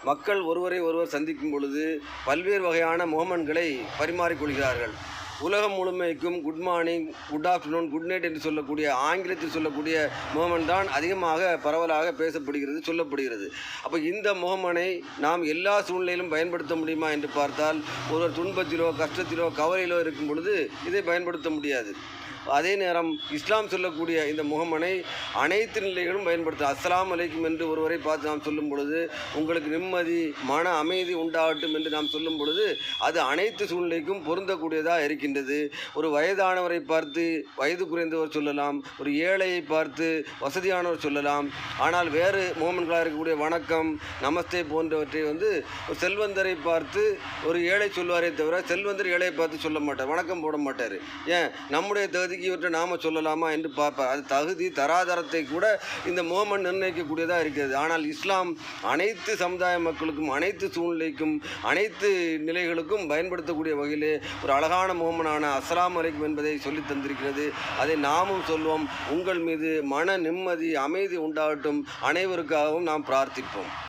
மக்கள் ஒருவரை ஒருவர் சந்திக்கும் பொழுது பல்வேறு வகையான முகமன்களை பரிமாறிக்கொள்கிறார்கள். உலகம் முழுமைக்கும் good morning, good afternoon, good night என்று சொல்லக்கூடிய ஆங்கிலத்தில் சொல்லக்கூடிய முகமன் தான் அதிகமாக பரவலாக பேசப்படுகிறது, சொல்லப்படுகிறது. அப்போ இந்த முகமனை நாம் எல்லா சூழ்நிலையிலும் பயன்படுத்த முடியுமா என்று பார்த்தால், ஒருவர் துன்பத்திலோ கஷ்டத்திலோ கவலையிலோ இருக்கும் பொழுது இதை பயன்படுத்த முடியாது. அதே நேரம் இஸ்லாம் சொல்லக்கூடிய இந்த முகமனை அனைத்து நிலைகளும் பயன்படுத்த அஸ்ஸலாமு அலைக்கும் என்று ஒருவரை பார்த்து நாம் சொல்லும் பொழுது உங்களுக்கு நிம்மதி மன அமைதி உண்டாகட்டும் என்று நாம் சொல்லும் பொழுது அது அனைத்து சூழ்நிலைக்கும் பொருந்தக்கூடியதாக இருக்கின்றது. ஒரு வயதானவரை பார்த்து வயது குறைந்தவர் சொல்லலாம், ஒரு ஏழையை பார்த்து வசதியானவர் சொல்லலாம். ஆனால் வேறு முகமன்களாக இருக்கக்கூடிய வணக்கம், நமஸ்தே போன்றவற்றை ஒரு செல்வந்தரை பார்த்து ஒரு ஏழை சொல்வாரே தவிர செல்வந்தர் ஏழையை பார்த்து சொல்ல மாட்டார், வணக்கம் போட மாட்டார். ஏன் நம்முடைய தகுதிக்கு இவற்றை நாம சொல்லலாமா என்று பார்ப்பார். அது தகுதி தராதரத்தை கூட இந்த முகமன் நிர்ணயிக்கக்கூடியதாக இருக்கிறது. ஆனால் இஸ்லாம் அனைத்து சமுதாய மக்களுக்கும் அனைத்து சூழ்நிலைக்கும் அனைத்து நிலைகளுக்கும் பயன்படுத்தக்கூடிய வகையிலே ஒரு அழகான முகமனான அஸ்ஸலாமு அலைக்கும் என்பதை சொல்லி தந்திருக்கிறது. அதை நாமும் சொல்வோம். உங்கள் மீது மன நிம்மதி அமைதி உண்டாகட்டும். அனைவருக்காகவும் நாம் பிரார்த்திப்போம்.